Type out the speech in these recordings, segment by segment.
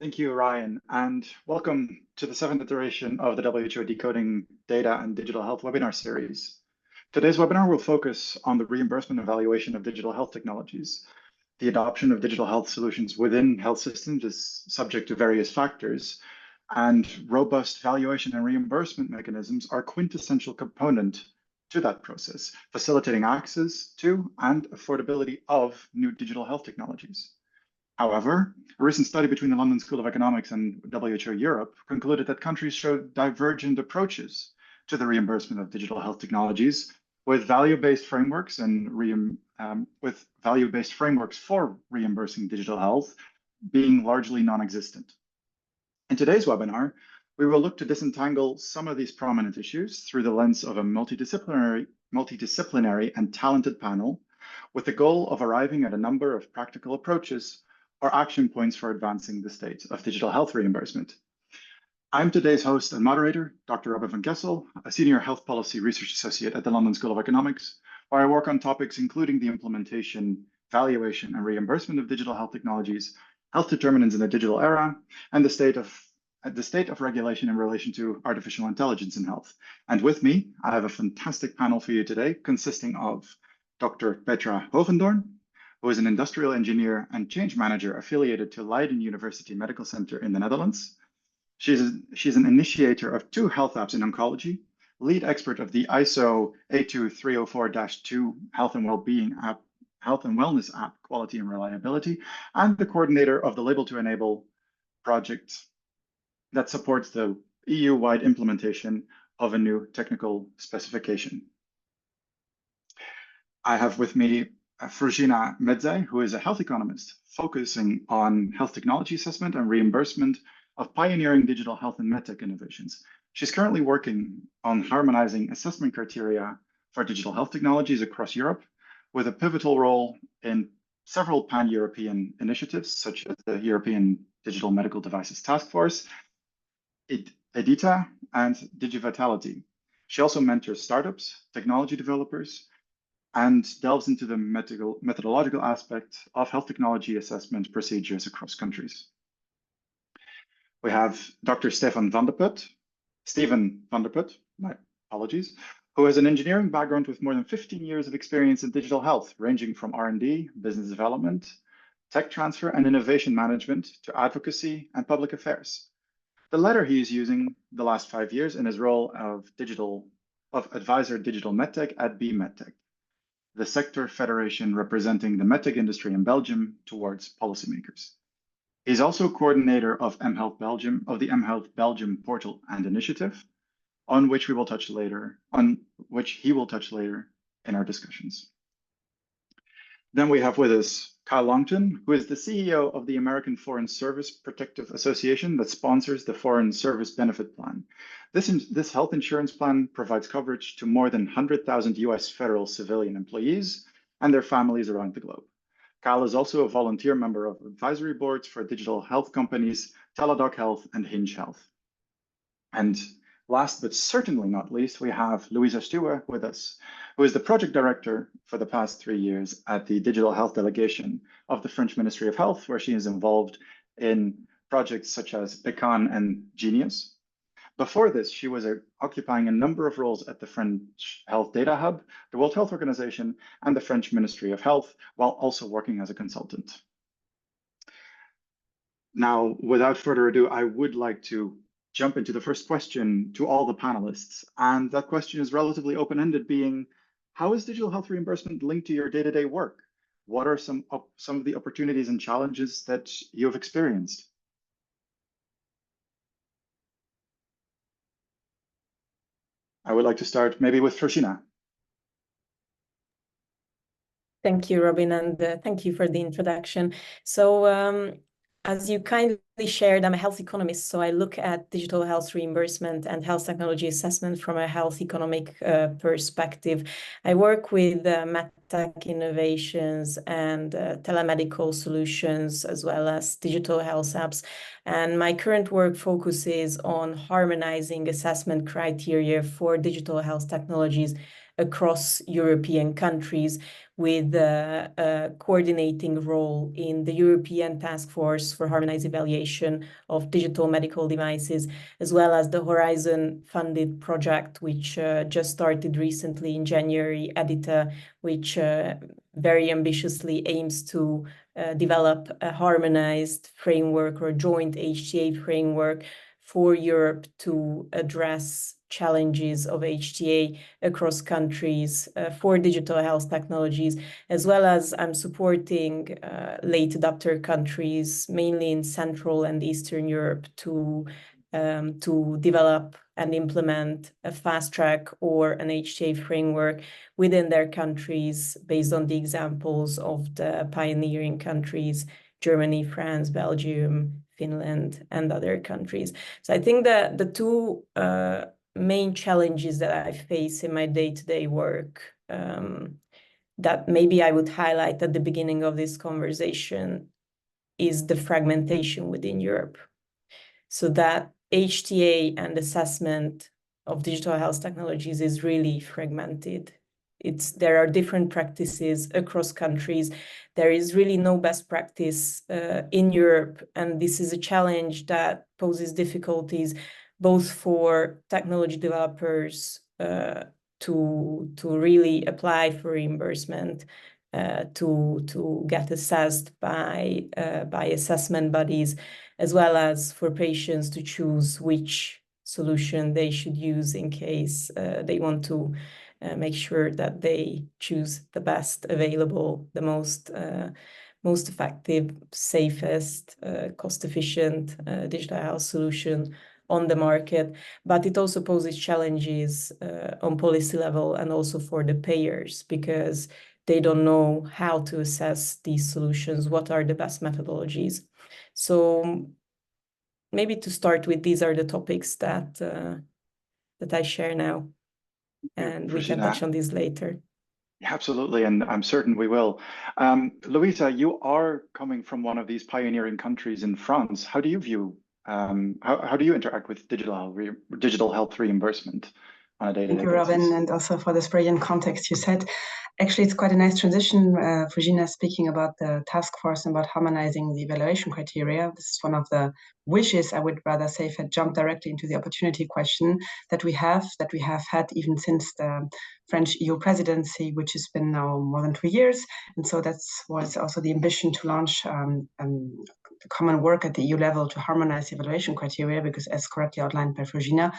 Thank you, Ryan, and welcome to the seventh iteration of the WHO Decoding Data and Digital Health webinar series. Today's webinar will focus on the reimbursement evaluation of digital health technologies. The adoption of digital health solutions within health systems is subject to various factors, and robust valuation and reimbursement mechanisms are quintessential component to that process, facilitating access to and affordability of new digital health technologies. However, a recent study between the London School of Economics and WHO Europe concluded that countries showed divergent approaches to the reimbursement of digital health technologies, with value-based frameworks for reimbursing digital health being largely non-existent. In today's webinar, we will look to disentangle some of these prominent issues through the lens of a multidisciplinary and talented panel, with the goal of arriving at a number of practical approaches or action points for advancing the state of digital health reimbursement. I'm today's host and moderator, Dr. Robin van Kessel, a Senior Health Policy Research Associate at the London School of Economics, where I work on topics including the implementation, valuation, and reimbursement of digital health technologies, health determinants in the digital era, and the state of regulation in relation to artificial intelligence in health. And with me, I have a fantastic panel for you today, consisting of Dr. Petra Hogendoorn, who is an industrial engineer and change manager affiliated to Leiden University Medical Center in the Netherlands. She's an initiator of 2 health apps in oncology, lead expert of the ISO 82304-2 Health and Wellness app Quality and Reliability, and the coordinator of the Label to Enable project that supports the EU-wide implementation of a new technical specification. I have with me Frushina Medze, who is a health economist focusing on health technology assessment and reimbursement of pioneering digital health and medtech innovations. She's currently working on harmonizing assessment criteria for digital health technologies across Europe, with a pivotal role in several pan-European initiatives, such as the European Digital Medical Devices Task Force, EDITA, and Digivitality. She also mentors startups, technology developers, and delves into the methodological aspect of health technology assessment procedures across countries. We have Dr. Steven van der Put, my apologies, who has an engineering background with more than 15 years of experience in digital health, ranging from R&D, business development, tech transfer, and innovation management to advocacy and public affairs. The latter he is using the last 5 years in his role of advisor digital medtech at BMedtech, the sector federation representing the medtech industry in Belgium towards policymakers. He's also coordinator of the mHealth Belgium portal and initiative, on which he will touch later in our discussions. Then we have with us Kyle Longton, who is the CEO of the American Foreign Service Protective Association that sponsors the Foreign Service Benefit Plan. This health insurance plan provides coverage to more than 100,000 US federal civilian employees and their families around the globe. Kyle is also a volunteer member of advisory boards for digital health companies, Teladoc Health and Hinge Health. And last but certainly not least, we have Louisa Stuwe with us, who is the project director for the past 3 years at the Digital Health Delegation of the French Ministry of Health, where she is involved in projects such as Beacon and Genius. Before this, she was occupying a number of roles at the French Health Data Hub, the World Health Organization, and the French Ministry of Health, while also working as a consultant. Now, without further ado, I would like to jump into the first question to all the panelists. And that question is relatively open-ended, being, how is digital health reimbursement linked to your day-to-day work? What are some of the opportunities and challenges that you have experienced? I would like to start maybe with Frushina. Thank you, Robin, and thank you for the introduction. So as you kindly shared, I'm a health economist, so I look at digital health reimbursement and health technology assessment from a health economic perspective. I work with medtech innovations and telemedical solutions, as well as digital health apps. And my current work focuses on harmonizing assessment criteria for digital health technologies across European countries, with a coordinating role in the European Task Force for Harmonized Evaluation of Digital Medical Devices, as well as the Horizon-funded project, which just started recently in January, EDITA, which very ambitiously aims to develop a harmonized framework or joint HTA framework for Europe to address challenges of HTA across countries for digital health technologies, as well as I'm supporting late adopter countries, mainly in Central and Eastern Europe, to develop and implement a fast track or an HTA framework within their countries based on the examples of the pioneering countries, Germany, France, Belgium, Finland, and other countries. So I think that the two main challenges that I face in my day-to-day work that maybe I would highlight at the beginning of this conversation is the fragmentation within Europe. So that HTA and assessment of digital health technologies is really fragmented. There are different practices across countries. There is really no best practice in Europe, and this is a challenge that poses difficulties both for technology developers to really apply for reimbursement, to get assessed by assessment bodies, as well as for patients to choose which solution they should use in case they want to make sure that they choose the best available, the most effective, safest, cost-efficient digital health solution on the market. But it also poses challenges on policy level and also for the payers, because they don't know how to assess these solutions, what are the best methodologies. So maybe to start with, these are the topics that I share now, and we can touch on these later. Absolutely, and I'm certain we will. Louisa, you are coming from one of these pioneering countries in France. How do you view, how do you interact with digital health reimbursement on a day-to-day basis? Thank you, Robin, and also for this brilliant context you said. Actually, it's quite a nice transition. Virginia speaking about the task force and about harmonizing the evaluation criteria. This is one of the wishes, I would rather say, if I jump directly into the opportunity question that we have had even since the French EU presidency, which has been now more than 2 years. And so that was also the ambition to launch the common work at the EU level to harmonize the evaluation criteria, because as correctly outlined by Virginia,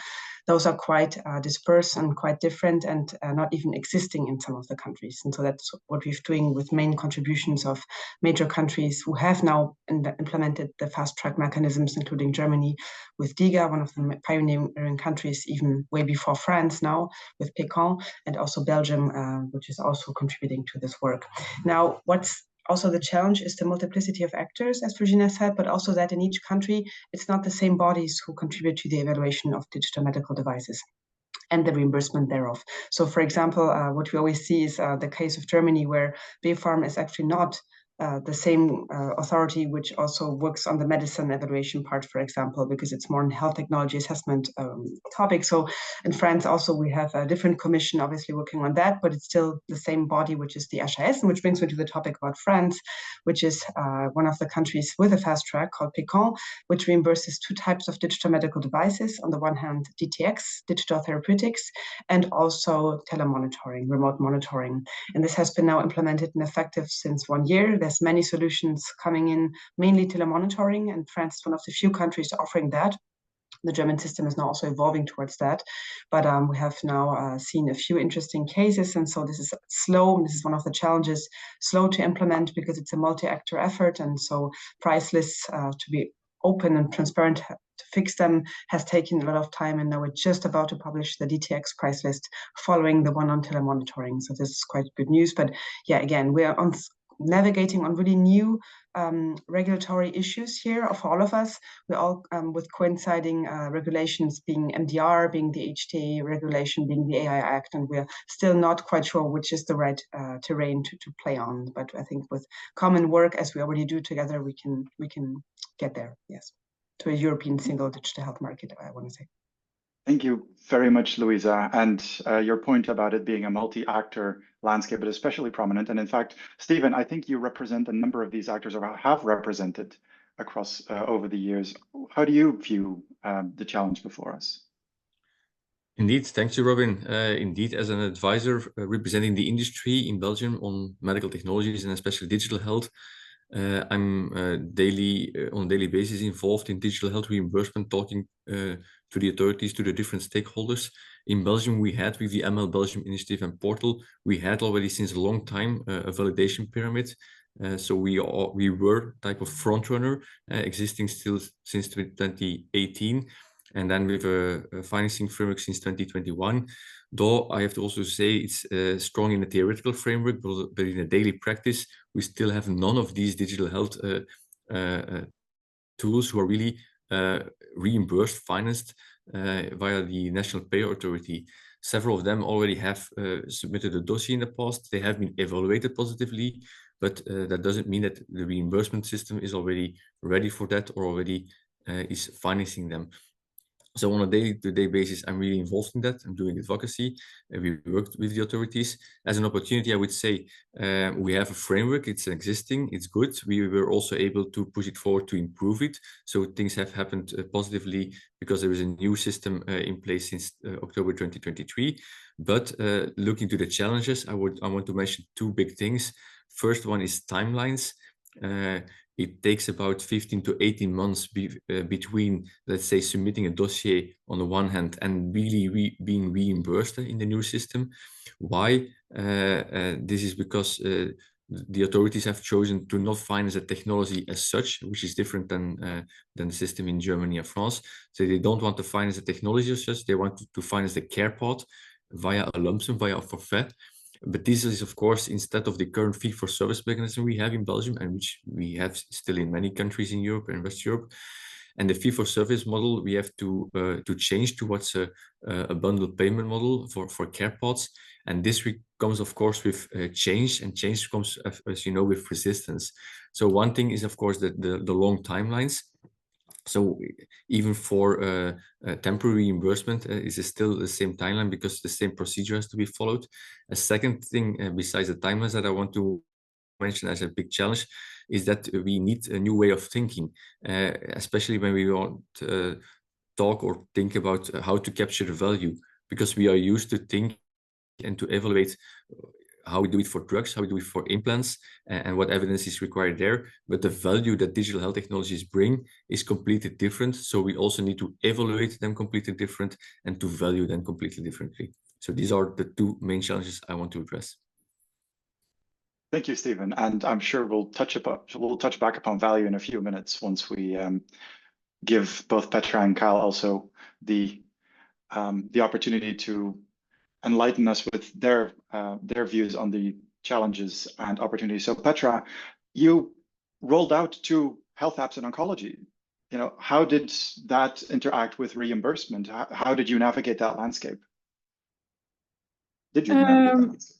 those are quite dispersed and quite different, and not even existing in some of the countries. And so that's what we're doing with main contributions of major countries who have now implemented the fast track mechanisms, including Germany with DIGA, one of the pioneering countries, even way before France now with PECAN, and also Belgium, which is also contributing to this work. Now, what's also the challenge is the multiplicity of actors, as Virginia said, but also that in each country, it's not the same bodies who contribute to the evaluation of digital medical devices and the reimbursement thereof. So, for example, what we always see is the case of Germany, where BfArM is actually not the same authority which also works on the medicine evaluation part, for example, because it's more in health technology assessment topic. So in France also we have a different commission obviously working on that, but it's still the same body, which is the HAS, and which brings me to the topic about France, which is one of the countries with a fast track called PECAN, which reimburses 2 types of digital medical devices. On the one hand, DTX, digital therapeutics, and also telemonitoring, remote monitoring. And this has been now implemented and effective since 1 year. There's many solutions coming in, mainly telemonitoring, and France is one of the few countries offering that. The German system is now also evolving towards that, but we have now seen a few interesting cases, and so this is slow. This is one of the challenges, slow to implement because it's a multi-actor effort, and so price lists to be open and transparent to fix them has taken a lot of time, and now we're just about to publish the DTX price list following the one on telemonitoring. So this is quite good news, but yeah, again, we are navigating on really new regulatory issues here for all of us. We're all with coinciding regulations, being MDR, being the HTA regulation, being the AI Act, and we're still not quite sure which is the right terrain to play on. But I think with common work, as we already do together, we can get there, yes, to a European single digital health market, I want to say. Thank you very much, Louisa. And your point about it being a multi-actor landscape is especially prominent. And in fact, Stephen, I think you represent a number of these actors, or have represented across over the years. How do you view the challenge before us? Indeed, thank you, Robin. Indeed, as an advisor representing the industry in Belgium on medical technologies and especially digital health, I'm on a daily basis involved in digital health reimbursement, talking to the authorities, to the different stakeholders. In Belgium, we had with the ML Belgium initiative and portal, we had already since a long time a validation pyramid. So we were type of front runner, existing still since 2018. And then with a financing framework since 2021. Though I have to also say it's strong in the theoretical framework, but in the daily practice, we still have none of these digital health tools who are really reimbursed, financed via the National Payer Authority. Several of them already have submitted a dossier in the past. They have been evaluated positively, but that doesn't mean that the reimbursement system is already ready for that or already is financing them. So on a day-to-day basis, I'm really involved in that. I'm doing advocacy. We worked with the authorities. As an opportunity, I would say we have a framework. It's existing. It's good. We were also able to push it forward to improve it. So things have happened positively because there is a new system in place since October 2023. But looking to the challenges, I want to mention two big things. First one is timelines. It takes about 15 to 18 months between, let's say, submitting a dossier on the one hand and really being reimbursed in the new system. Why? This is because the authorities have chosen to not finance a technology as such, which is different than the system in Germany and France. So they don't want to finance the technology as such. They want to finance the care part via a lump sum, via a forfait. But this is, of course, instead of the current fee-for-service mechanism we have in Belgium, and which we have still in many countries in Europe and West Europe. And the fee-for-service model, we have to change towards a bundled payment model for care pods. And this comes, of course, with change, and change comes, as you know, with resistance. So one thing is, of course, the long timelines. So even for temporary reimbursement, is still the same timeline because the same procedure has to be followed. A second thing, besides the timelines, that I want to mention as a big challenge, is that we need a new way of thinking, especially when we want to talk or think about how to capture the value, because we are used to think and to evaluate how we do it for drugs, how we do it for implants, and what evidence is required there. But the value that digital health technologies bring is completely different. So we also need to evaluate them completely different and to value them completely differently. So these are the two main challenges I want to address. Thank you, Stephen. And I'm sure we'll touch back upon value in a few minutes once we give both Petra and Kyle also the opportunity to enlighten us with their views on the challenges and opportunities. So Petra, you rolled out 2 health apps in oncology. How did that interact with reimbursement? How did you navigate that landscape? Did you navigate that landscape?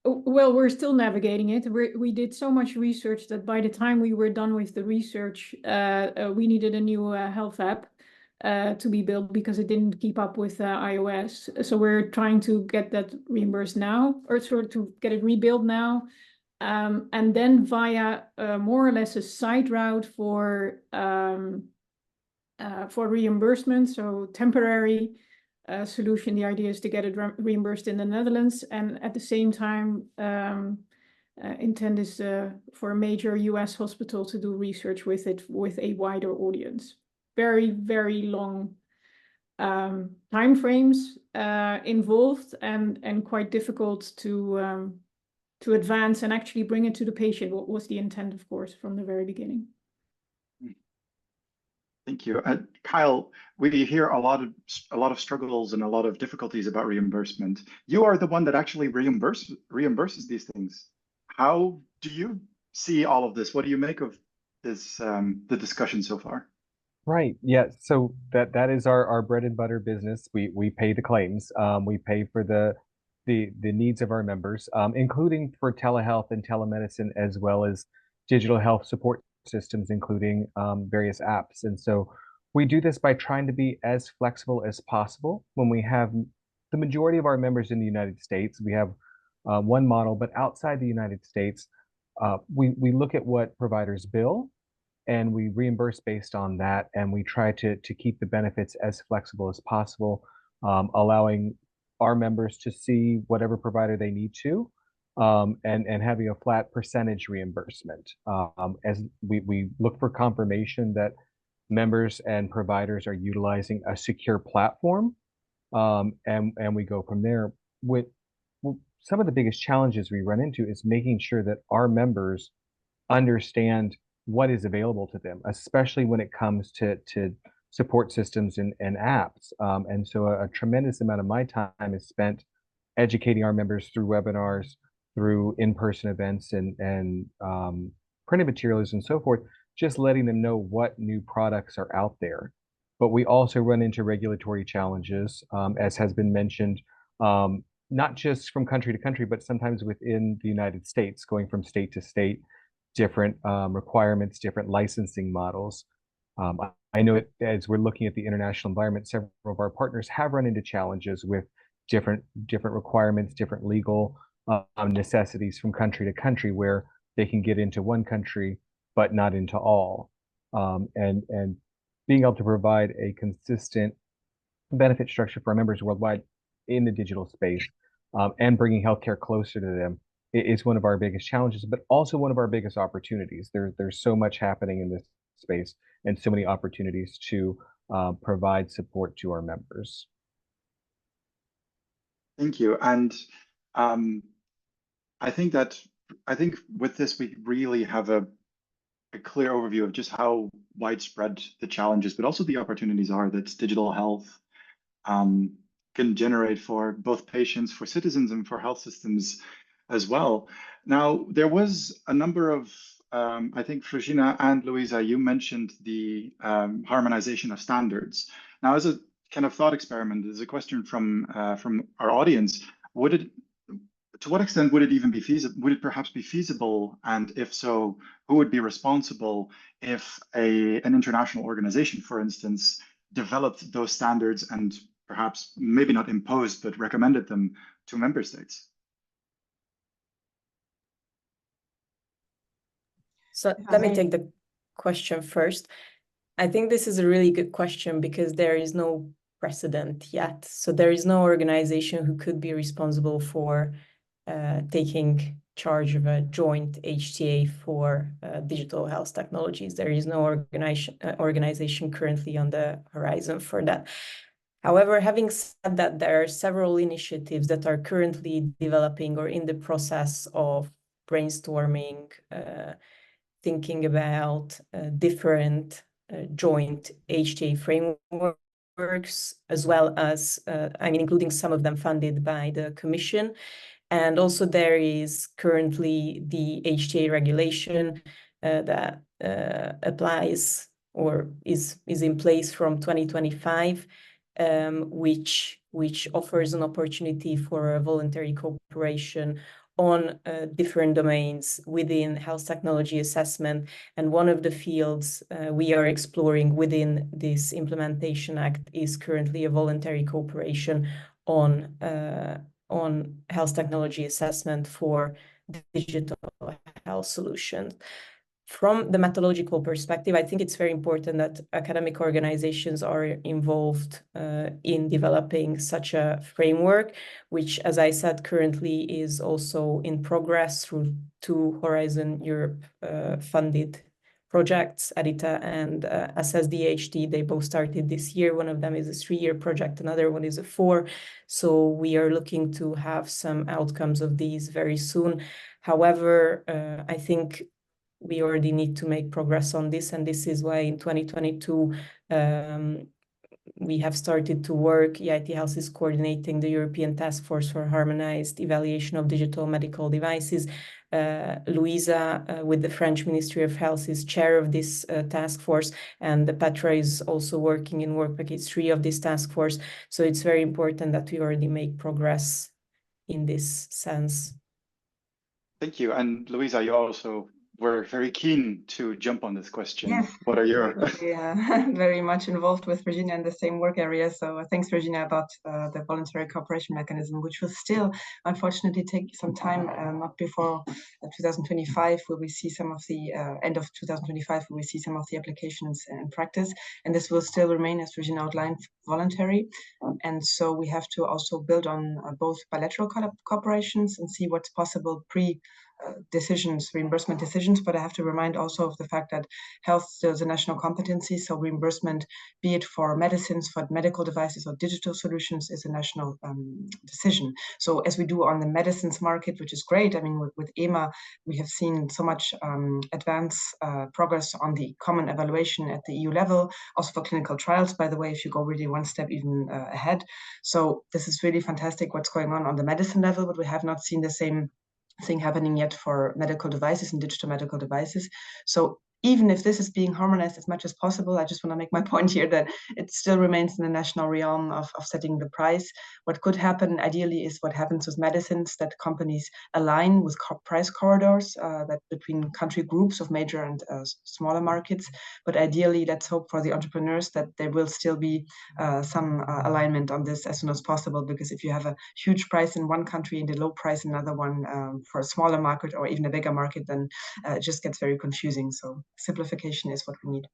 Well, we're still navigating it. We did so much research that by the time we were done with the research, we needed a new health app to be built because it didn't keep up with iOS. So we're trying to get that reimbursed now, or sort of to get it rebuilt now. And then via more or less a side route for reimbursement, so temporary solution. The idea is to get it reimbursed in the Netherlands, and at the same time, intent is for a major US hospital to do research with it with a wider audience. Very, very long time frames involved, and quite difficult to advance and actually bring it to the patient. What was the intent, of course, from the very beginning. Thank you. Kyle, we hear a lot of struggles and a lot of difficulties about reimbursement. You are the one that actually reimburses these things. How do you see all of this? What do you make of this, the discussion so far? Right. Yeah. So that is our bread and butter business. We pay the claims. We pay for the needs of our members, including for telehealth and telemedicine, as well as digital health support systems, including various apps. And so We do this by trying to be as flexible as possible. When we have the majority of our members in the United States, we have one model, but outside the United States, we look at what providers bill and we reimburse based on that, and we try to keep the benefits as flexible as possible, allowing our members to see whatever provider they need to, and having a flat percentage reimbursement. As we look for confirmation that members and providers are utilizing a secure platform, and we go from there. With some of the biggest challenges we run into is making sure that our members understand what is available to them, especially when it comes to support systems and apps. And so a tremendous amount of my time is spent educating our members through webinars, through in-person events and printed materials and so forth, just letting them know what new products are out there. But we also run into regulatory challenges, as has been mentioned, not just from country to country, but sometimes within the United States, going from state to state, different requirements, different licensing models. I know as we're looking at the international environment, several of our partners have run into challenges with different requirements, different legal necessities from country to country, where they can get into one country but not into all. And being able to provide a consistent benefit structure for our members worldwide in the digital space, and bringing healthcare closer to them is one of our biggest challenges, but also one of our biggest opportunities. There's so much happening in this space and so many opportunities to provide support to our members. Thank you. And I think with this, we really have a clear overview of just how widespread the challenges, but also the opportunities are that digital health can generate for both patients, for citizens, and for health systems as well. Now, there was a number of, I think, Frigina and Louisa, you mentioned the harmonization of standards. Now, as a kind of thought experiment, there's a question from our audience. To what extent would it even be feasible? Would it perhaps be feasible? And if so, who would be responsible if an international organization, for instance, developed those standards and perhaps maybe not imposed, but recommended them to member states? So let me take the question first. I think this is a really good question because there is no precedent yet. So there is no organization who could be responsible for taking charge of a joint HTA for digital health technologies. There is no organization currently on the horizon for that. However, having said that, there are several initiatives that are currently developing or in the process of brainstorming, thinking about different joint HTA frameworks, as well as, including some of them funded by the Commission. And also there is currently the HTA regulation that applies or is in place from 2025, which offers an opportunity for a voluntary cooperation on different domains within health technology assessment. And one of the fields we are exploring within this Implementation Act is currently a voluntary cooperation on health technology assessment for digital health solutions. From the methodological perspective, I think it's very important that academic organizations are involved in developing such a framework, which, as I said, currently is also in progress through 2 Horizon Europe funded projects, EDITA and SSDHT. They both started this year. One of them is a 3-year project, another one is a 4. So we are looking to have some outcomes of these very soon. However, I think we already need to make progress on this, and this is why in 2022 we have started to work. EIT Health is coordinating the European Task Force for Harmonized Evaluation of Digital Medical Devices. Louisa, with the French Ministry of Health, is chair of this task force, and Petra is also working in Work Package 3 of this task force. So it's very important that we already make progress in this sense. Thank you. And Louisa, you also we're very keen to jump on this question. Yes. What are your... Very much involved with Virginia in the same work area. So thanks, Virginia, about the voluntary cooperation mechanism, which will still, unfortunately, take some time, not before 2025, where we see some of the end of 2025, where we see some of the applications in practice. And this will still remain, as Virginia outlined, voluntary. And so we have to also build on both bilateral cooperations and see what's possible decisions, reimbursement decisions, but I have to remind also of the fact that health still is a national competency, so reimbursement, be it for medicines, for medical devices or digital solutions, is a national decision. So as we do on the medicines market, which is great, I mean, with EMA, we have seen so much advance progress on the common evaluation at the EU level, also for clinical trials, by the way, if you go really one step even ahead. So this is really fantastic what's going on the medicine level, but we have not seen the same thing happening yet for medical devices and digital medical devices. So even if this is being harmonized as much as possible, I just want to make my point here that it still remains in the national realm of setting the price. What could happen ideally is what happens with medicines, that companies align with price corridors that between country groups of major and smaller markets. But ideally, let's hope for the entrepreneurs that there will still be some alignment on this as soon as possible, because if you have a huge price in one country and a low price in another one for a smaller market or even a bigger market, then it just gets very confusing. So simplification is what we need.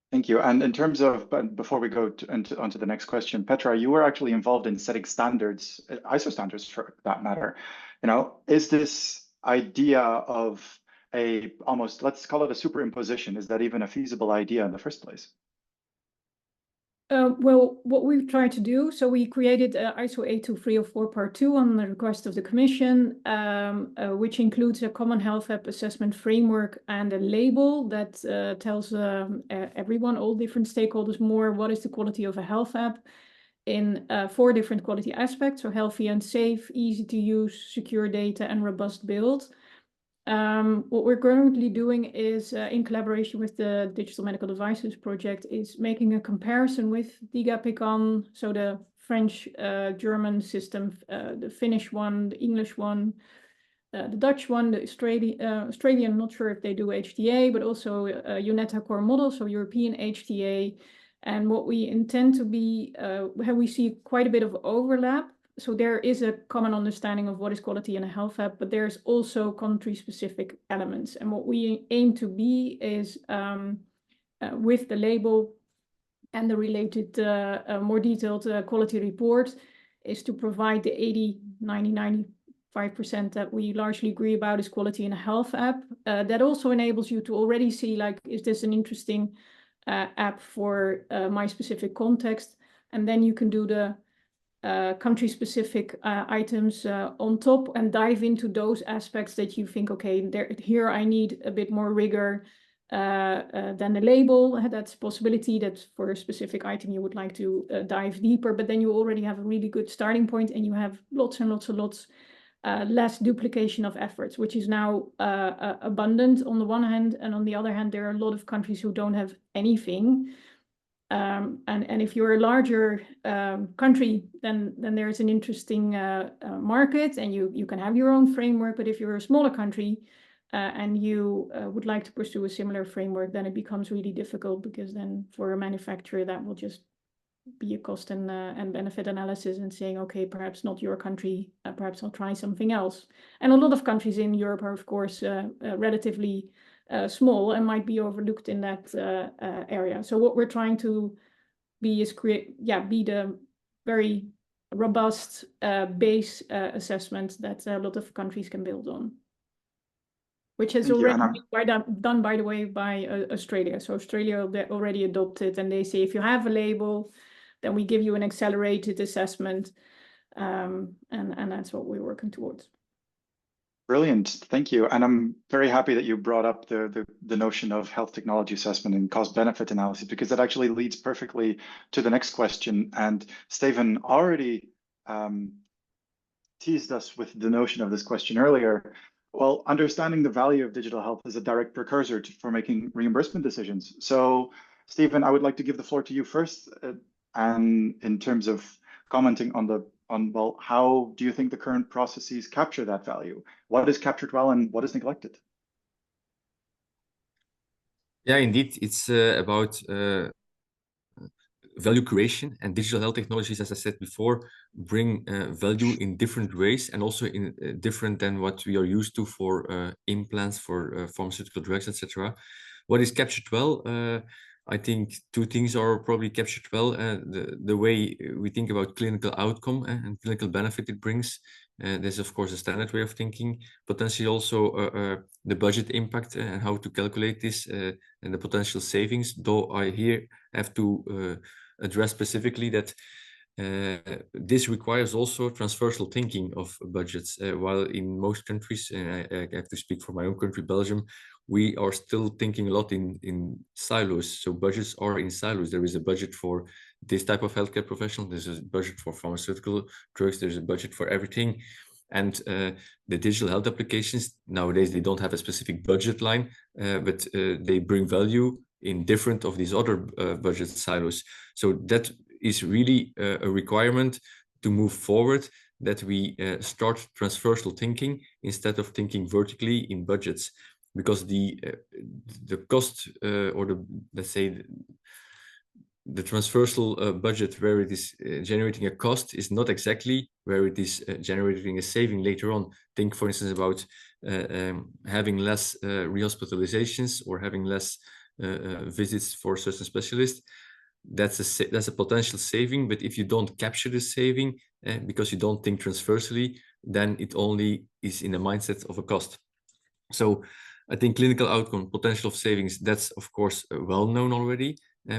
Thank you. And in terms of, but before we go onto the next question, Petra, you were actually involved in setting standards, ISO standards for that matter. You know, is this idea of a almost, let's call it a superimposition, is that even a feasible idea in the first place? Well, what we've tried to do, so we created ISO 82304 Part 2 on the request of the Commission, which includes a common health app assessment framework and a label that tells everyone, all different stakeholders, more what is the quality of a health app in 4 different quality aspects, so healthy and safe, easy to use, secure data, and robust build. What we're currently doing is, in collaboration with the Digital Medical Devices Project, is making a comparison with DigaPicon, so the French, German system, the Finnish one, the English one, the Dutch one, the Australian, not sure if they do HTA, but also UNETA core model, so European HTA. And what we intend to be, we see quite a bit of overlap. So there is a common understanding of what is quality in a health app, but there's also country-specific elements. And what we aim to be is, with the label and the related more detailed quality report, is to provide the 80, 90, 95% that we largely agree about is quality in a health app. That also enables you to already see, like, is this an interesting app for my specific context? And then you can do the country-specific items on top and dive into those aspects that you think, okay, here I need a bit more rigor than the label. That's a possibility that for a specific item you would like to dive deeper, but then you already have a really good starting point and you have lots and lots and lots less duplication of efforts, which is now abundant on the one hand, and on the other hand, there are a lot of countries who don't have anything. And if you're a larger country, then there's an interesting market and you can have your own framework. But if you're a smaller country and you would like to pursue a similar framework, then it becomes really difficult, because then for a manufacturer that will just be a cost and benefit analysis and saying, okay, perhaps not your country, perhaps I'll try something else. And a lot of countries in Europe are, of course, relatively small and might be overlooked in that area. So what we're trying to be is be the very robust base assessment that a lot of countries can build on, which has already been done, by the way, by Australia. So Australia already adopted, and they say if you have a label, then we give you an accelerated assessment, and that's what we're working towards. Brilliant, thank you. And I'm very happy that you brought up the notion of health technology assessment and cost-benefit analysis, because that actually leads perfectly to the next question. And Steven already teased us with the notion of this question earlier. Well, understanding the value of digital health is a direct precursor for making reimbursement decisions. So, Steven, I would like to give the floor to you first, and in terms of commenting on well, how do you think the current processes capture that value? What is captured well and what is neglected? Yeah, indeed, it's about value creation, and digital health technologies, as I said before, bring value in different ways, and also in different than what we are used to for implants, for pharmaceutical drugs, etc. What is captured well? I think two things are probably captured well. The way we think about clinical outcome and clinical benefit it brings. There's of course a standard way of thinking. Potentially also the budget impact and how to calculate this and the potential savings. Though I here have to address specifically that this requires also transversal thinking of budgets. While in most countries, I have to speak for my own country, Belgium, we are still thinking a lot in silos. So budgets are in silos. There is a budget for this type of healthcare professional. There's a budget for pharmaceutical drugs. There's a budget for everything. And the digital health applications, nowadays, they don't have a specific budget line, but they bring value in different of these other budget silos. So that is really a requirement to move forward, that we start transversal thinking instead of thinking vertically in budgets, because the cost or the, let's say, the transversal budget where it is generating a cost is not exactly where it is generating a saving later on. Think, for instance, about having less rehospitalizations or having less visits for certain specialists. That's a potential saving, but if you don't capture the saving because you don't think transversally, then it only is in the mindset of a cost. So I think clinical outcome, potential of savings, that's of course well known already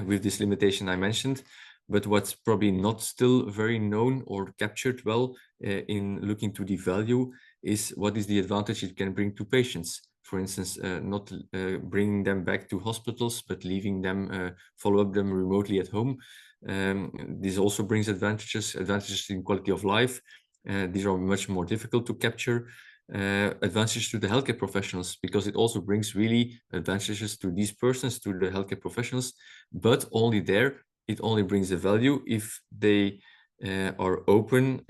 with this limitation I mentioned. But what's probably not still very known or captured well in looking to the value is what is the advantage it can bring to patients. For instance, not bringing them back to hospitals, but leaving them, follow up them remotely at home. This also brings advantages in quality of life. These are much more difficult to capture. Advantages to the healthcare professionals, because it also brings really advantages to these persons, to the healthcare professionals, but only there. It only brings the value if they are open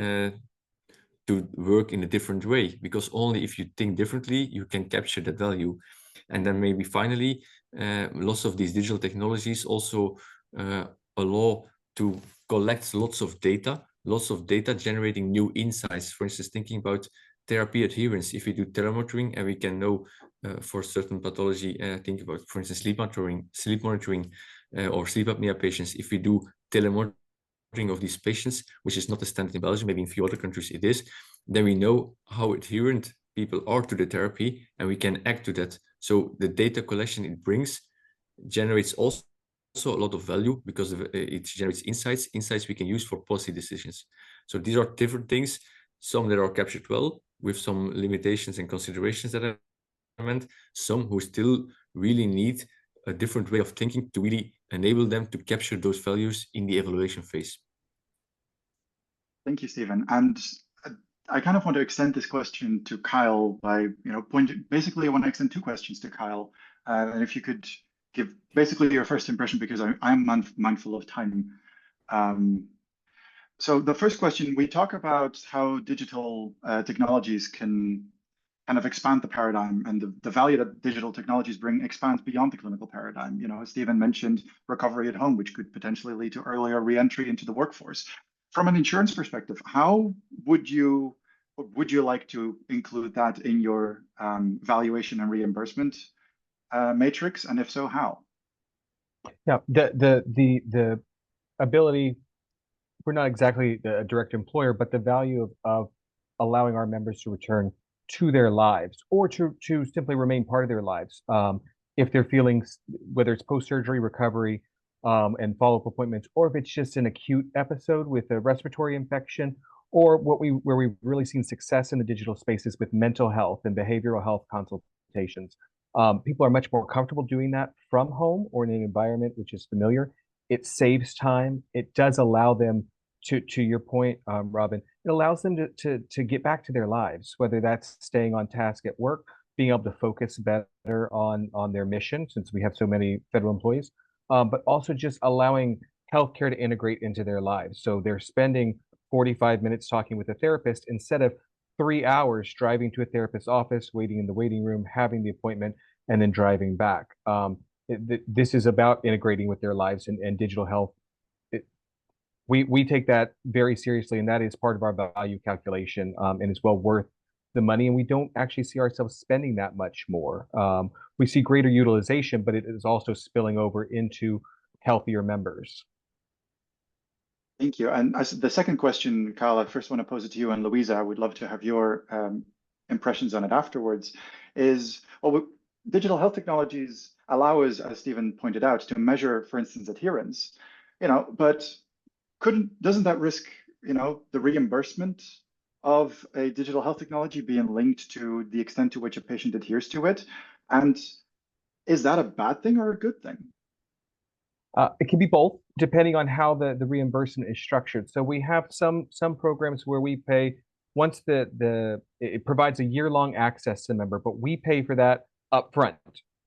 to work in a different way, because only if you think differently, you can capture that value. And then maybe finally, lots of these digital technologies also allow to collect lots of data generating new insights. For instance, thinking about therapy adherence. If we do telemonitoring and we can know for certain pathology, think about, for instance, sleep monitoring or sleep apnea patients. If we do telemonitoring of these patients, which is not the standard in Belgium, maybe in a few other countries it is, then we know how adherent people are to the therapy and we can act to that. So the data collection it brings generates also a lot of value, because it generates insights we can use for policy decisions. So these are different things, some that are captured well with some limitations and considerations that I meant, some who still really need a different way of thinking to really enable them to capture those values in the evaluation phase. Thank you, Stephen. And I kind of want to extend this question to Kyle by, basically I want to extend two questions to Kyle. And if you could give basically your first impression, because I'm mindful of time. So the first question, we talk about how digital technologies can kind of expand the paradigm, and the value that digital technologies bring expands beyond the clinical paradigm. Stephen mentioned recovery at home, which could potentially lead to earlier re-entry into the workforce. From an insurance perspective, how would you like to include that in your valuation and reimbursement matrix, and if so, how? Yeah, the ability, we're not exactly a direct employer, but the value of allowing our members to return to their lives, or to simply remain part of their lives. If they're feeling, whether it's post-surgery recovery and follow-up appointments, or if it's just an acute episode with a respiratory infection, or where we've really seen success in the digital spaces with mental health and behavioral health consultations. People are much more comfortable doing that from home or in an environment which is familiar. It saves time. It does allow them to your point, Robin, it allows them to get back to their lives, whether that's staying on task at work, being able to focus better on their mission, since we have so many federal employees, but also just allowing healthcare to integrate into their lives. So they're spending 45 minutes talking with a therapist instead of 3 hours driving to a therapist's office, waiting in the waiting room, having the appointment, and then driving back. this is about integrating with their lives, and digital health. We take that very seriously, and that is part of our value calculation, and is well worth the money. And we don't actually see ourselves spending that much more. We see greater utilization, but it is also spilling over into healthier members. Thank you. And the second question, Kyle, I first want to pose it to you, and Louisa, I would love to have your impressions on it afterwards, is, well, digital health technologies allow us, as Stephen pointed out, to measure, for instance, adherence, but doesn't that risk, the reimbursement of a digital health technology being linked to the extent to which a patient adheres to it? And is that a bad thing or a good thing? It can be both, depending on how the reimbursement is structured. So we have some programs where we pay once it provides a year-long access to the member, but we pay for that upfront.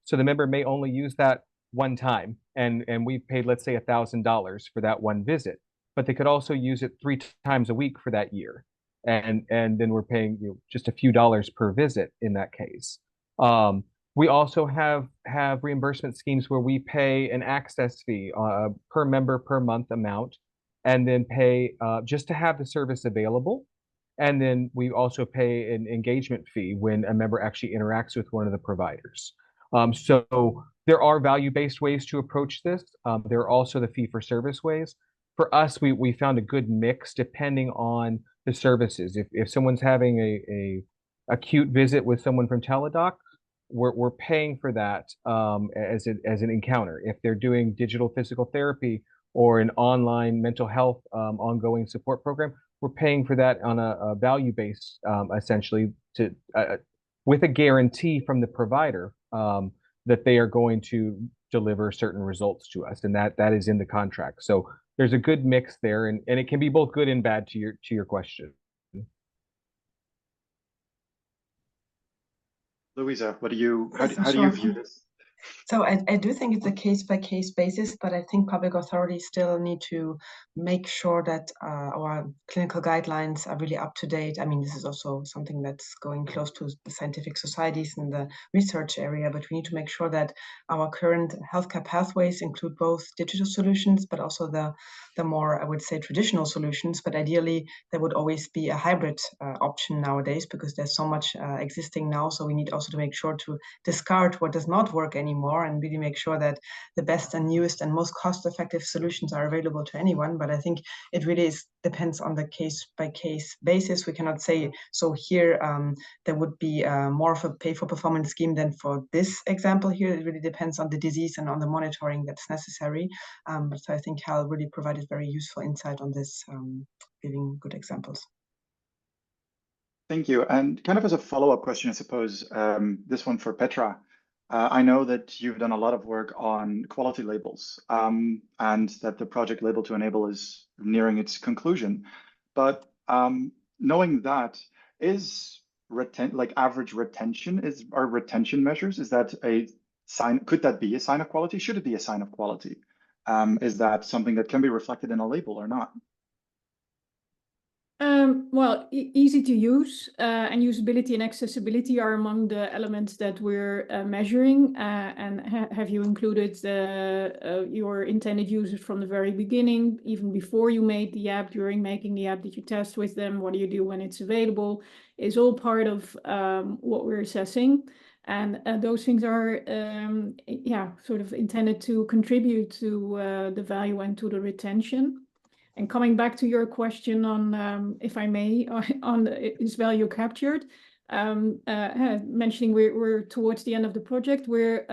So the member may only use that one time, and we've paid, let's say, $1,000 for that one visit, but they could also use it 3 times a week for that year, and then we're paying just a few dollars per visit in that case. We also have reimbursement schemes where we pay an access fee per member per month amount, and then pay just to have the service available. And then we also pay an engagement fee when a member actually interacts with one of the providers. So there are value-based ways to approach this. There are also the fee-for-service ways. For us, we found a good mix depending on the services. If someone's having a acute visit with someone from Teladoc, we're paying for that as an encounter. If they're doing digital physical therapy or an online mental health ongoing support program, we're paying for that on a value base, essentially, with a guarantee from the provider that they are going to deliver certain results to us, and that is in the contract. So there's a good mix there, and it can be both good and bad to your question. Louisa, how do you view this? So I do think it's a case-by-case basis, but I think public authorities still need to make sure that our clinical guidelines are really up to date. I mean, this is also something that's going close to the scientific societies and the research area, but we need to make sure that our current healthcare pathways include both digital solutions, but also the more, I would say, traditional solutions. But ideally, there would always be a hybrid option nowadays, because there's so much existing now. So we need also to make sure to discard what does not work anymore and really make sure that the best and newest and most cost-effective solutions are available to anyone. But I think it really depends on the case-by-case basis. We cannot say, so here there would be more of a pay-for-performance scheme than for this example here. It really depends on the disease and on the monitoring that's necessary. So I think Hal really provided very useful insight on this, giving good examples. Thank you. And kind of as a follow-up question, I suppose, this one for Petra. I know that you've done a lot of work on quality labels, and that the project Label to Enable is nearing its conclusion. But knowing that, is average retention, are retention measures, is that a sign? Could that be a sign of quality? Should it be a sign of quality? Is that something that can be reflected in a label or not? Well, easy to use, and usability and accessibility are among the elements that we're measuring. And have you included your intended users from the very beginning, even before you made the app, during making the app? Did you test with them? What do you do when it's available? Is all part of what we're assessing. And those things are, sort of intended to contribute to the value and to the retention. And coming back to your question on, if I may, on is value captured, mentioning we're towards the end of the project, where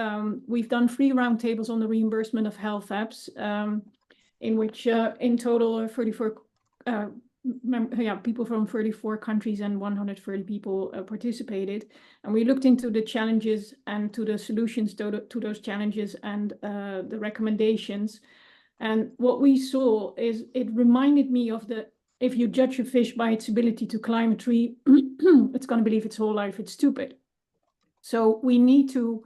we've done 3 roundtables on the reimbursement of health apps, in which in total 34 people from 34 countries and 130 people participated. And we looked into the challenges and to the solutions to those challenges and the recommendations. And what we saw is it reminded me of if you judge a fish by its ability to climb a tree, it's going to believe its whole life it's stupid. So we need to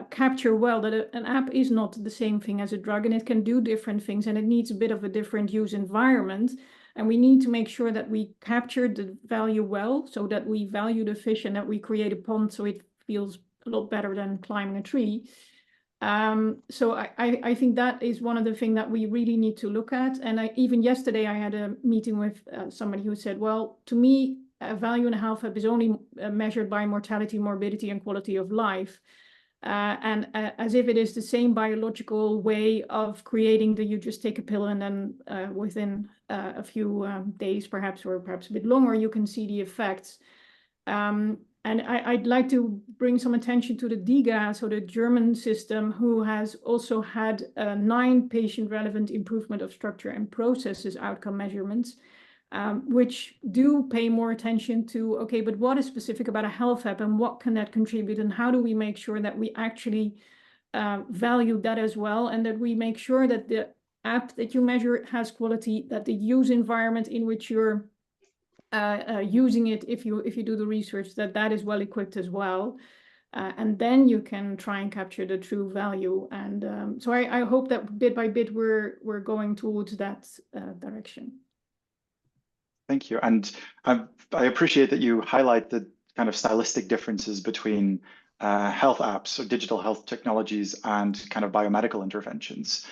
capture well that an app is not the same thing as a drug, and it can do different things, and it needs a bit of a different use environment. And we need to make sure that we capture the value well, so that we value the fish and that we create a pond so it feels a lot better than climbing a tree. So I think that is one of the things that we really need to look at. And even yesterday I had a meeting with somebody who said, well, to me, a value in a health hub is only measured by mortality, morbidity, and quality of life. And as if it is the same biological way of creating you just take a pill and then within a few days, perhaps, or perhaps a bit longer, you can see the effects. And I'd like to bring some attention to the DIGA, so the German system, who has also had 9 patient-relevant improvement of structure and processes outcome measurements, which do pay more attention to, okay, but what is specific about a health app and what can that contribute, and how do we make sure that we actually value that as well, and that we make sure that the app that you measure has quality, that the use environment in which you're using it, if you do the research, that is well equipped as well, and then you can try and capture the true value. And so I hope that bit by bit we're going towards that direction. Thank you, and I appreciate that you highlight the kind of stylistic differences between health apps or digital health technologies and kind of biomedical interventions.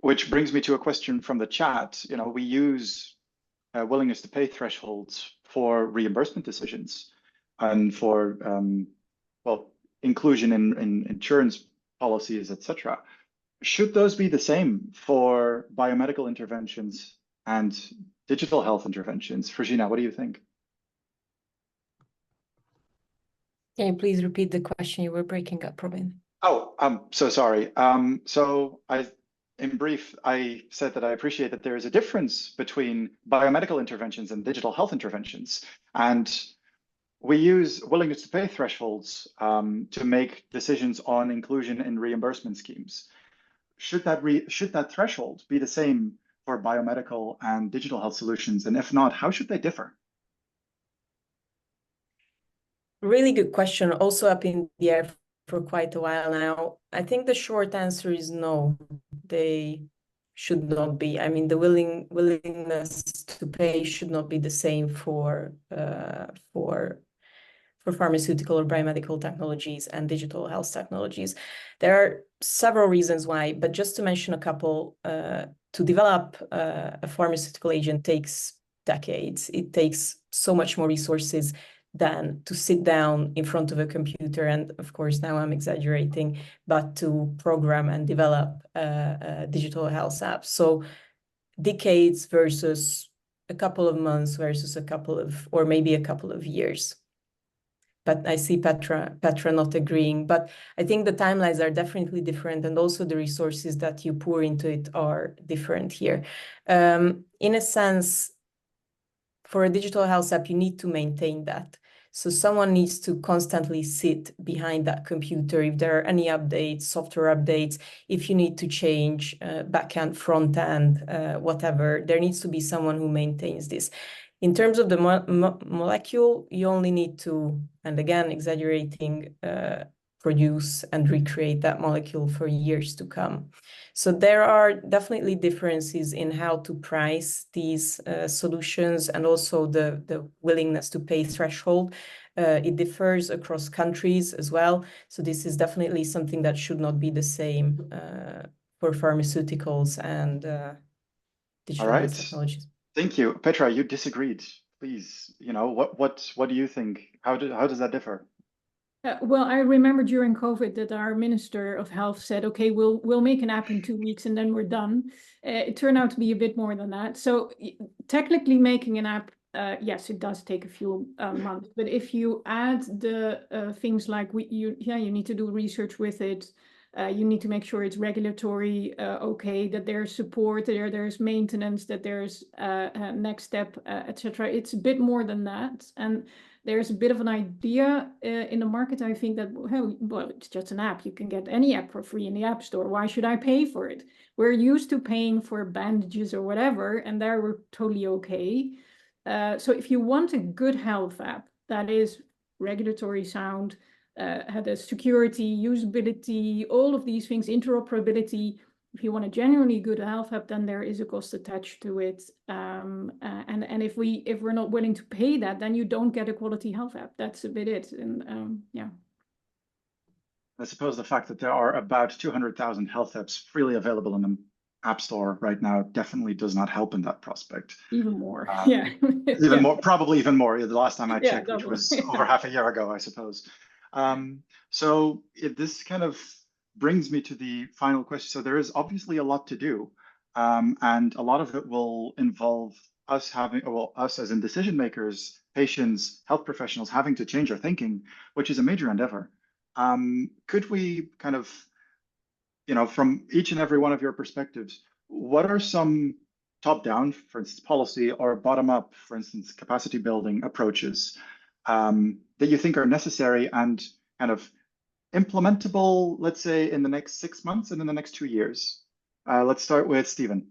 Which brings me to a question from the chat. You know, we use willingness to pay thresholds for reimbursement decisions and for well, inclusion in insurance policies, etc. Should those be the same for biomedical interventions and digital health interventions? Virginia, what do you think? Can you please repeat the question? You were breaking up, Robin. Oh, I'm so sorry. In brief, I said that I appreciate that there is a difference between biomedical interventions and digital health interventions. And we use willingness to pay thresholds to make decisions on inclusion in reimbursement schemes. Should that threshold be the same for biomedical and digital health solutions? And if not, how should they differ? Really good question. Also up in the air for quite a while now. I think the short answer is no, they should not be. I mean, the willingness to pay should not be the same for pharmaceutical or biomedical technologies and digital health technologies. There are several reasons why, but just to mention a couple, to develop a pharmaceutical agent takes decades. It takes so much more resources than to sit down in front of a computer, and of course now I'm exaggerating, but to program and develop a digital health app. So decades versus a couple of months versus a couple of, or maybe a couple of years. But I see Petra not agreeing, but I think the timelines are definitely different, and also the resources that you pour into it are different here. In a sense, for a digital health app, you need to maintain that. So someone needs to constantly sit behind that computer. If there are any updates, software updates, if you need to change backend, front end, whatever, there needs to be someone who maintains this. In terms of the molecule, you only need to, and again, exaggerating, produce and recreate that molecule for years to come. So there are definitely differences in how to price these solutions, and also the willingness to pay threshold. It differs across countries as well. So this is definitely something that should not be the same for pharmaceuticals and digital health technologies. Thank you. Petra, you disagreed. Please, you know, what do you think? How does that differ? Well, I remember during COVID that our Minister of Health said, okay, we'll make an app in 2 weeks and then we're done. It turned out to be a bit more than that. So technically making an app, yes, it does take a few months. But if you add the things like you need to do research with it. You need to make sure it's regulatory okay, that there's support, there's maintenance, that there's a next step, etc. It's a bit more than that. And there's a bit of an idea in the market, I think, that, well, it's just an app. You can get any app for free in the App Store. Why should I pay for it? We're used to paying for bandages or whatever, and there we're totally okay. So if you want a good health app that is regulatory sound, had a security, usability, all of these things, interoperability. If you want a genuinely good health app, then there is a cost attached to it. And if we're not willing to pay that, then you don't get a quality health app. That's a bit it. And yeah. I suppose the fact that there are about 200,000 health apps freely available in the App Store right now definitely does not help in that prospect. Even more, yeah. Even more, probably even more. The last time I checked, which double. was over half a year ago, I suppose. So this kind of brings me to the final question. So there is obviously a lot to do, and a lot of it will involve us having, well, us as in decision makers, patients, health professionals having to change our thinking, which is a major endeavor. Could we kind of, from each and every one of your perspectives, what are some top-down, for instance, policy, or bottom-up, for instance, capacity building approaches that you think are necessary and kind of implementable, let's say, in the next 6 months and in the next 2 years? Let's start with Stephen.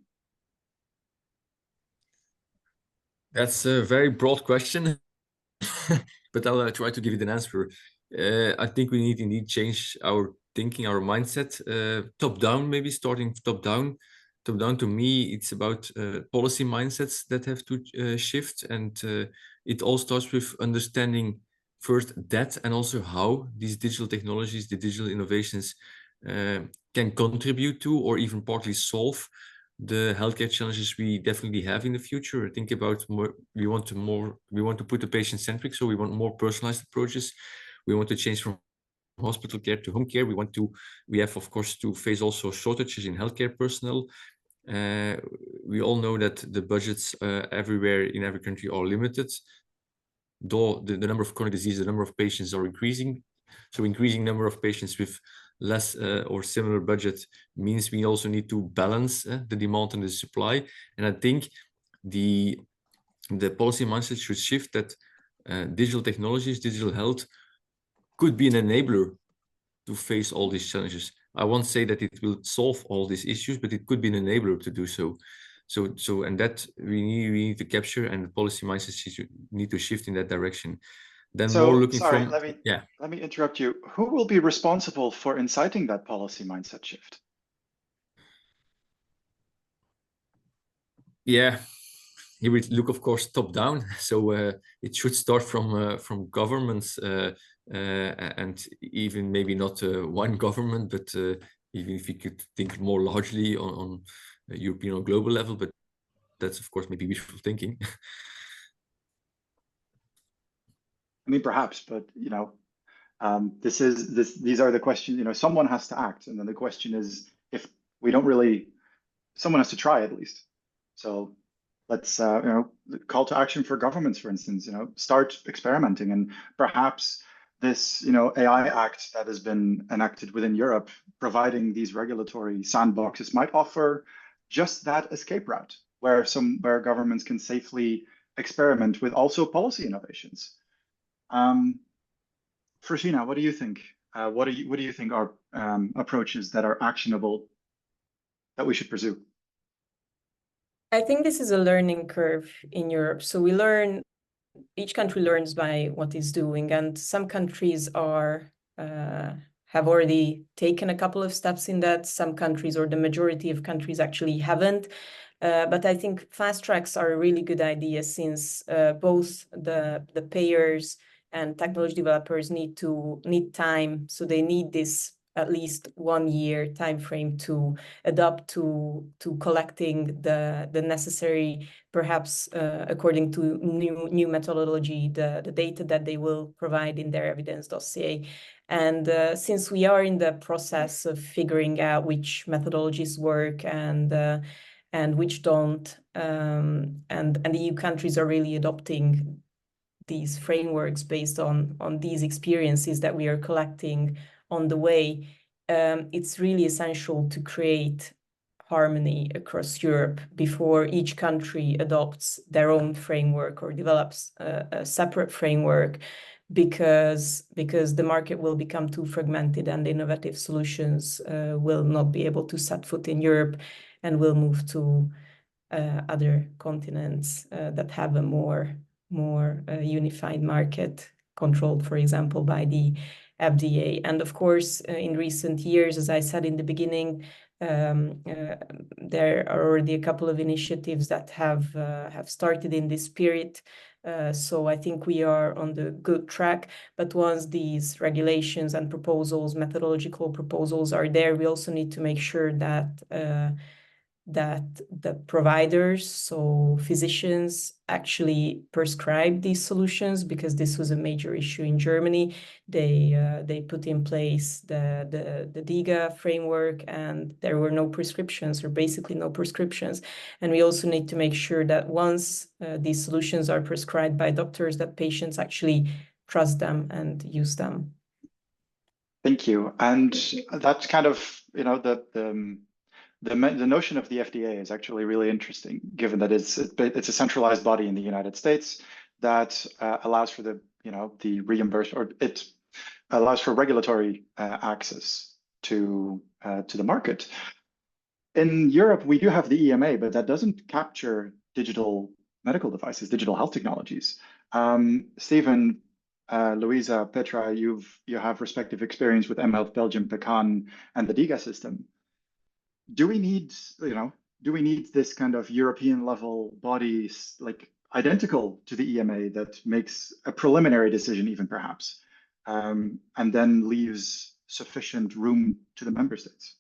That's a very broad question, but I'll try to give it an answer. I think we need indeed change our thinking, our mindset, top down, maybe starting top down. Top down, to me, it's about policy mindsets that have to shift, and it all starts with understanding first that and also how these digital technologies, the digital innovations, can contribute to or even partly solve the healthcare challenges we definitely have in the future. Think about we want to put the patient centric, so we want more personalized approaches. We want to change from hospital care to home care. We have of course to face also shortages in healthcare personnel. We all know that the budgets everywhere in every country are limited, though the number of chronic diseases, the number of patients are increasing. So increasing number of patients with less or similar budget means we also need to balance the demand and the supply. And I think the policy mindset should shift that digital technologies, digital health could be an enabler to face all these challenges. I won't say that it will solve all these issues, but it could be an enabler to do so. And that we need to capture, and the policy mindset need to shift in that direction. Then so, more looking sorry, from let me interrupt you. Who will be responsible for inciting that policy mindset shift? Yeah, here we look, of course, top down. So it should start from governments, and even maybe not one government, but even if you could think more largely on a European or global level. But that's of course maybe wishful thinking. I mean, perhaps, but these are the questions. Someone has to act, and then the question is, if we don't really, someone has to try at least. So let's call to action for governments, for instance. Start experimenting, and perhaps this AI Act that has been enacted within Europe, providing these regulatory sandboxes, might offer just that escape route, where governments can safely experiment with also policy innovations. Frashina, what do you think? What do you think are approaches that are actionable that we should pursue? I think this is a learning curve in Europe. So each country learns by what it's doing, and some countries have already taken a couple of steps in that. Some countries, or the majority of countries, actually haven't. But I think fast tracks are a really good idea, since both the payers and technology developers need time. So they need this at least 1 year time frame to adapt to collecting the necessary, perhaps according to new methodology, the data that they will provide in their evidence dossier. And since we are in the process of figuring out which methodologies work and which don't, and the EU countries are really adopting these frameworks based on these experiences that we are collecting on the way, it's really essential to create harmony across Europe before each country adopts their own framework or develops a separate framework, because the market will become too fragmented and innovative solutions will not be able to set foot in Europe, and will move to other continents that have a more unified market, controlled, for example, by the FDA. And of course, in recent years, as I said in the beginning, There are already a couple of initiatives that have started in this spirit. So I think we are on the good track. But once these regulations and proposals, methodological proposals are there, we also need to make sure that the providers, so physicians, actually prescribe these solutions, because this was a major issue in Germany. They put in place the DIGA framework, and there were no prescriptions, or basically no prescriptions. And we also need to make sure that once these solutions are prescribed by doctors, that patients actually trust them and use them. Thank you. And that's kind of, you know, the notion of the FDA is actually really interesting, given that it's a centralized body in the United States that allows for the reimbursement, or it allows for regulatory access to the market. In Europe, we do have the EMA, but that doesn't capture digital medical devices, digital health technologies. Stephen, Louisa, Petra, you have respective experience with mHealth Belgium, Pecan, and the DIGA system. Do we need this kind of European level bodies, like identical to the EMA, that makes a preliminary decision even perhaps, and then leaves sufficient room to the member states?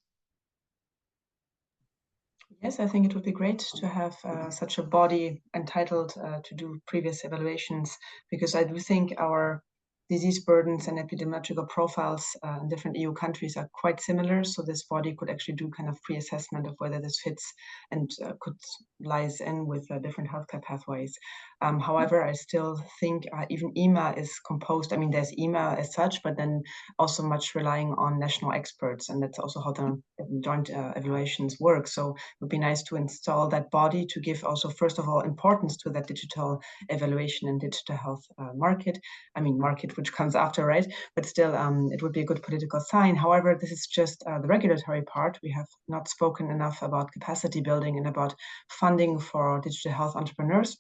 Yes, I think it would be great to have such a body entitled to do previous evaluations, because I do think our disease burdens and epidemiological profiles in different EU countries are quite similar. So this body could actually do kind of pre-assessment of whether this fits and could lies in with different healthcare pathways. However, I still think even EMA is composed. I mean, there's EMA as such, but then also much relying on national experts, and that's also how the joint evaluations work. So it would be nice to install that body to give also, first of all, importance to that digital evaluation and digital health market. I mean, market which comes after, right? But still, it would be a good political sign. However, this is just the regulatory part. We have not spoken enough about capacity building and about funding for digital health entrepreneurs.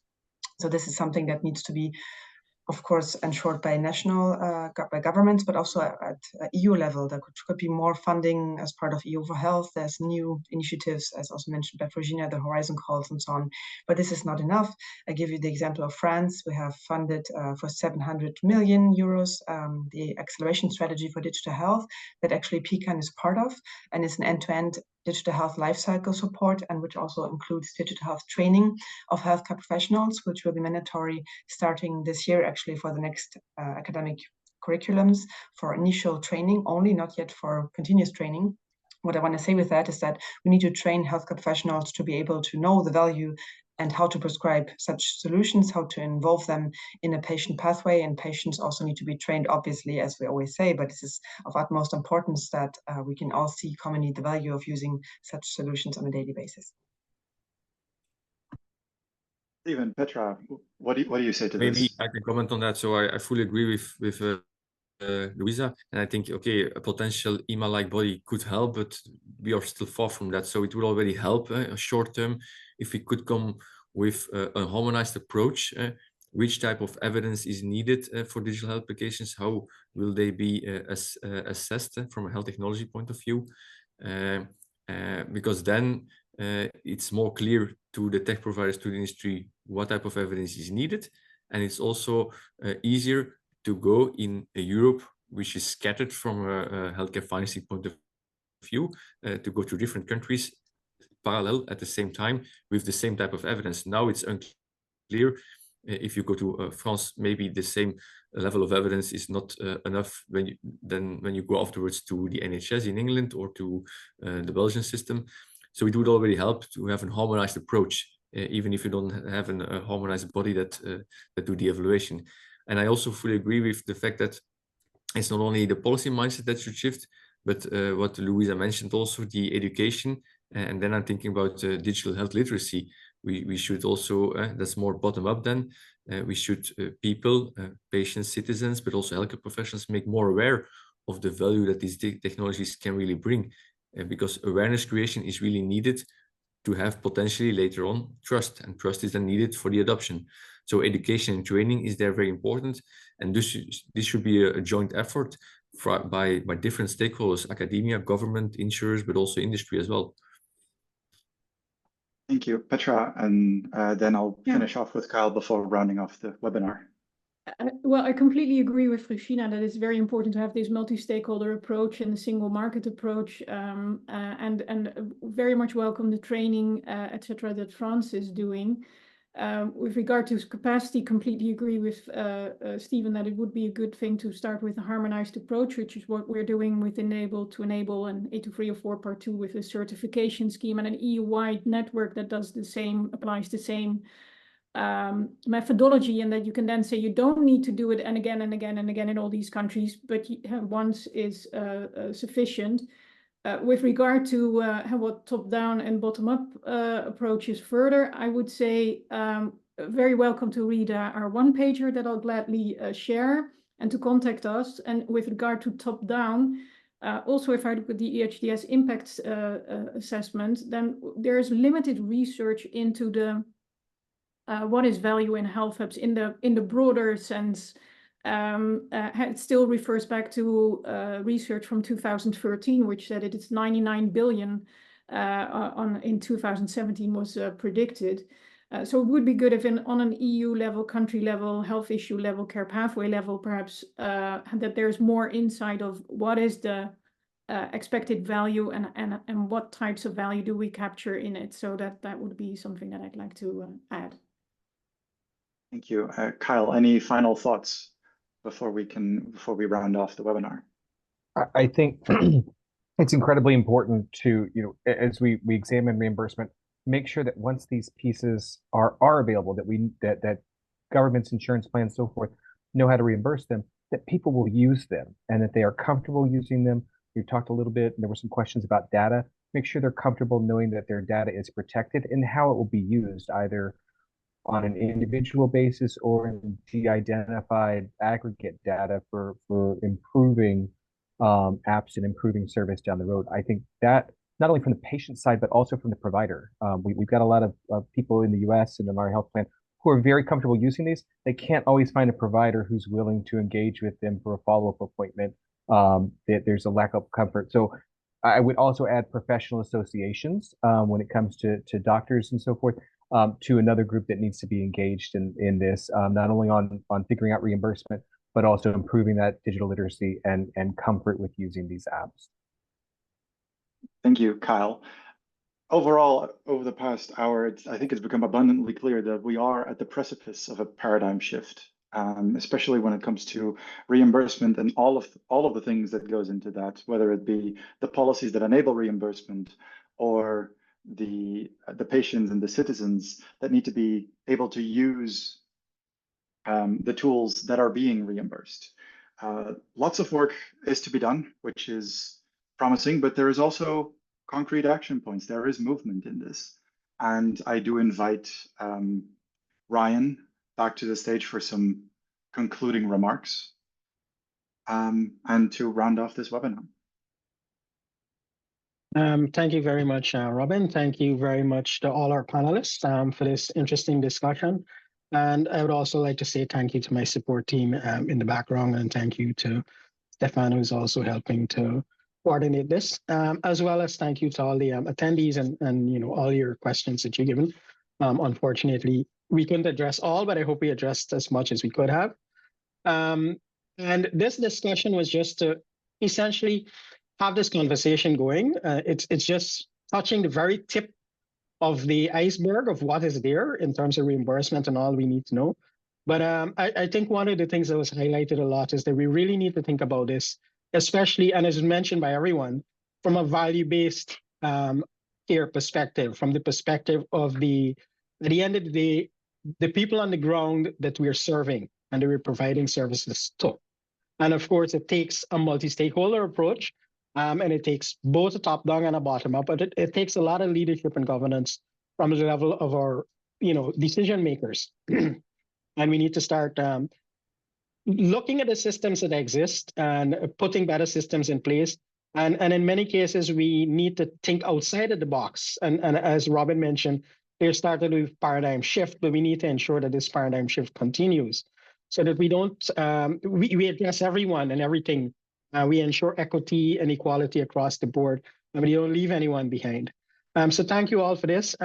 So this is something that needs to be, of course, ensured by national by governments, but also at EU level. There could be more funding as part of EU for Health. There's new initiatives, as also mentioned by Virginia, the Horizon calls and so on. But this is not enough. I give you the example of France. We have funded for 700 million euros the acceleration strategy for digital health that actually Pecan is part of, and it's an end-to-end digital health lifecycle support, and which also includes digital health training of healthcare professionals, which will be mandatory starting this year, actually for the next academic curriculums, for initial training only, not yet for continuous training. What I want to say with that is that we need to train healthcare professionals to be able to know the value and how to prescribe such solutions, how to involve them in a patient pathway. And patients also need to be trained, obviously, as we always say, but this is of utmost importance that we can all see commonly the value of using such solutions on a daily basis. Stephen, Petra, what do you say to this? Maybe I can comment on that. So I fully agree with Louisa, and I think, okay, a potential EMA-like body could help, but we are still far from that. So it would already help short term if we could come with a harmonized approach. Which type of evidence is needed for digital health applications? How will they be assessed from a health technology point of view? Because then it's more clear to the tech providers, to the industry, what type of evidence is needed. And it's also easier to go in Europe, which is scattered from a healthcare financing point of view, to go to different countries parallel at the same time with the same type of evidence. Now it's unclear. If you go to France, maybe the same level of evidence is not enough when you go afterwards to the NHS in England or to the Belgian system. So it would already help to have a harmonized approach, even if you don't have a harmonized body that do the evaluation. And I also fully agree with the fact that it's not only the policy mindset that should shift, but what Louisa mentioned also, the education. And then I'm thinking about digital health literacy. We should also, that's more bottom up then, we should people, patients, citizens, but also healthcare professionals make more aware of the value that these technologies can really bring. Because awareness creation is really needed to have potentially later on trust, and trust is then needed for the adoption. So education and training is there very important, and this should be a joint effort by different stakeholders, academia, government, insurers, but also industry as well. Thank you, Petra, and then I'll finish off with Kyle before rounding off the webinar. Well, I completely agree with Regina that it's very important to have this multi-stakeholder approach and the single market approach, and very much welcome the training, etc., that France is doing. With regard to capacity, completely agree with Stephen that it would be a good thing to start with a harmonized approach, which is what we're doing with Enable to Enable and 82304 Part 2 with a certification scheme and an EU-wide network that does the same, applies the same methodology, and that you can then say you don't need to do it and again and again and again in all these countries, but once is sufficient. With regard to what top-down and bottom-up approaches further, I would say very welcome to read our one-pager that I'll gladly share and to contact us. And with regard to top-down, also if I look at the EHDS impact assessment, then there's limited research into the what is value in health hubs in the broader sense. It still refers back to research from 2013, which said it's 99 billion in 2017 was predicted. So it would be good if on an EU level, country level, health issue level, care pathway level, perhaps that there's more insight of what is the expected value and what types of value do we capture in it. So that would be something that I'd like to add. Thank you. Kyle, any final thoughts before we round off the webinar? I think it's incredibly important to, as we examine reimbursement, make sure that once these pieces are available, that governments, insurance plans, so forth, know how to reimburse them, that people will use them and that they are comfortable using them. We've talked a little bit, and there were some questions about data. Make sure they're comfortable knowing that their data is protected and how it will be used, either on an individual basis or in de-identified aggregate data for improving apps and improving service down the road. I think that not only from the patient side, but also from the provider. We've got a lot of people in the US and in our health plan who are very comfortable using these. They can't always find a provider who's willing to engage with them for a follow-up appointment. There's a lack of comfort. So I would also add professional associations when it comes to doctors and so forth. To another group that needs to be engaged in this, not only on figuring out reimbursement, but also improving that digital literacy and comfort with using these apps. Thank you, Kyle. Overall, over the past hour, I think it's become abundantly clear that we are at the precipice of a paradigm shift, especially when it comes to reimbursement and all of the things that goes into that, whether it be the policies that enable reimbursement or the patients and the citizens that need to be able to use the tools that are being reimbursed. Lots of work is to be done, which is promising, but there is also concrete action points. There is movement in this. And I do invite Ryan back to the stage for some concluding remarks and to round off this webinar. Thank you very much, Robin. Thank you very much to all our panelists for this interesting discussion. And I would also like to say thank you to my support team in the background, and thank you to Stefan, who's also helping to coordinate this, as well as thank you to all the attendees and all your questions that you've given. Unfortunately, we couldn't address all, but I hope we addressed as much as we could have. And this discussion was just to essentially have this conversation going. It's just touching the very tip of the iceberg of what is there in terms of reimbursement and all we need to know. But I think one of the things that was highlighted a lot is that we really need to think about this, especially, and as mentioned by everyone, from a value-based care perspective, from the perspective of at the end of the day, the people on the ground that we're serving and that we're providing services to. And of course, it takes a multi-stakeholder approach. And it takes both a top-down and a bottom-up, but it takes a lot of leadership and governance from the level of our, decision makers. And we need to start looking at the systems that exist and putting better systems in place. And in many cases, we need to think outside of the box. And as Robin mentioned, they started with paradigm shift, but we need to ensure that this paradigm shift continues so that we don't, we address everyone and everything We ensure equity and equality across the board, and we don't leave anyone behind. So thank you all for this.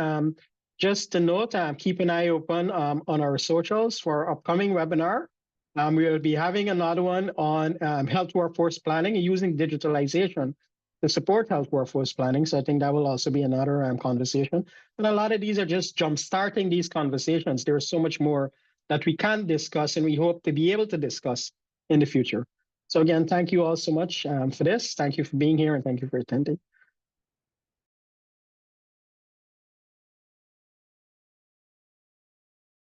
Just to note, keep an eye open on our socials for our upcoming webinar. We will be having another one on health workforce planning using digitalization to support health workforce planning. So I think that will also be another conversation. And a lot of these are just jump-starting these conversations. There's so much more that we can discuss, and we hope to be able to discuss in the future. So again, thank you all so much for this. Thank you for being here, and thank you for attending.